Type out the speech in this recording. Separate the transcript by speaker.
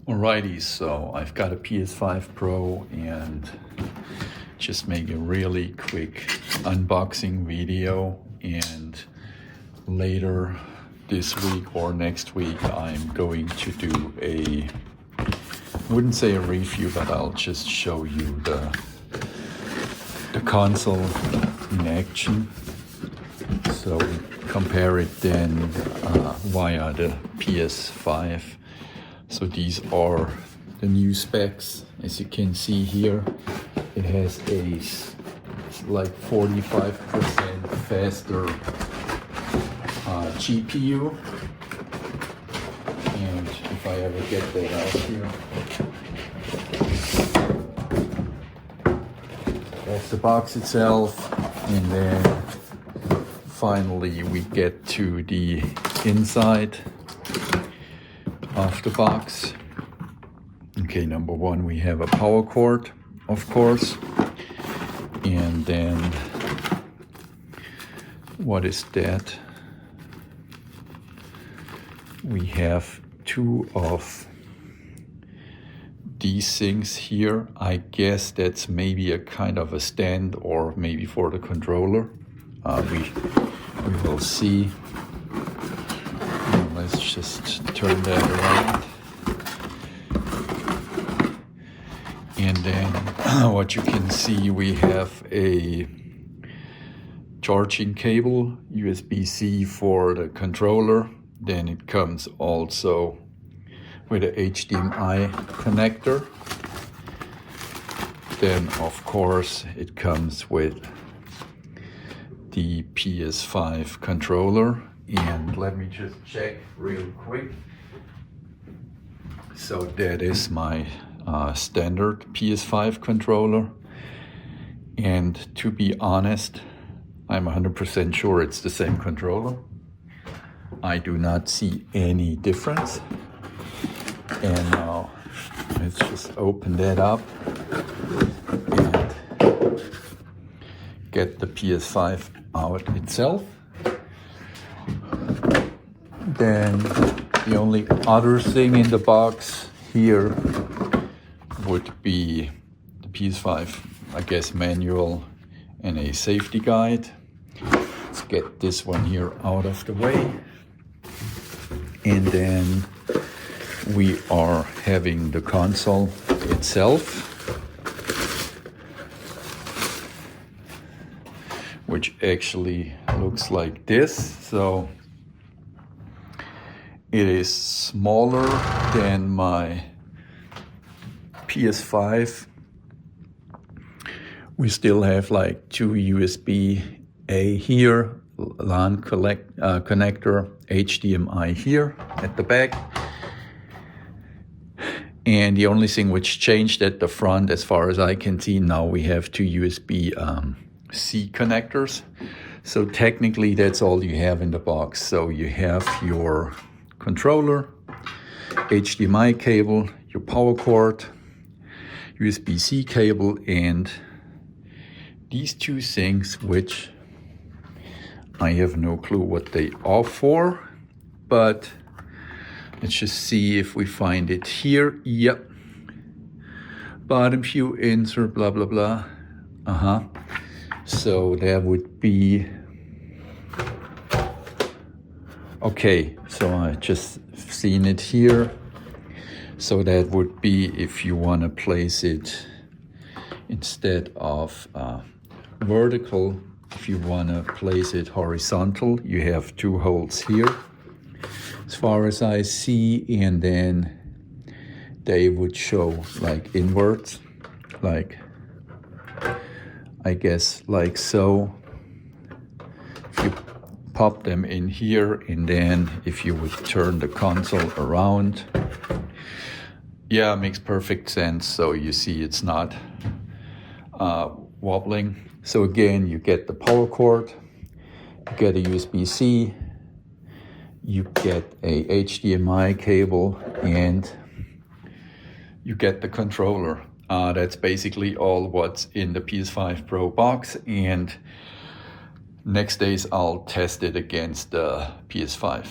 Speaker 1: Alrighty, so I've got a PS5 Pro and just make a really quick unboxing video, and later this week or next week I'm going to do I wouldn't say a review, but I'll just show you the console in action. So compare it then via the PS5. So these are the new specs. As you can see here, it has a like 45% faster GPU. And if I ever get that out here, that's the box itself. And then finally we get to the inside of the box. Okay, number one, we have a power cord, of course. And then what is that? We have two of these things here. I guess that's maybe a kind of a stand or maybe for the controller. We will see. Let's just turn that around. And then what you can see, we have a charging cable, USB-C for the controller. Then it comes also with a HDMI connector. Then of course it comes with the PS5 controller. And let me just check real quick. So that is my standard PS5 controller. And to be honest, I'm 100% sure it's the same controller. I do not see any difference. And now let's just open that up and get the PS5 out itself. Then the only other thing in the box here would be the PS5, I guess, manual and a safety guide. Let's get this one here out of the way. And then we are having the console itself, which actually looks like this. So it is smaller than my PS5. We still have like two USB-A here, LAN connector, HDMI here at the back. And the only thing which changed at the front, as far as I can see, now we have two USB-C connectors. So technically that's all you have in the box. So you have your controller, HDMI cable, your power cord, USB-C cable, and these two things, which I have no clue what they are for, but let's just see if we find it here. Yep. Bottom view insert, blah, blah, blah. So that would be, okay, so I just seen it here. So that would be if you want to place it instead of vertical, if you want to place it horizontal, you have two holes here, as far as I see, and then they would show like inwards, like, I guess like so. If you pop them in here, and then if you would turn the console around, yeah, makes perfect sense. So you see it's not wobbling. So again, you get the power cord, you get a USB-C, you get a HDMI cable, and you get the controller. That's basically all what's in the PS5 Pro box. And next days I'll test it against the PS5.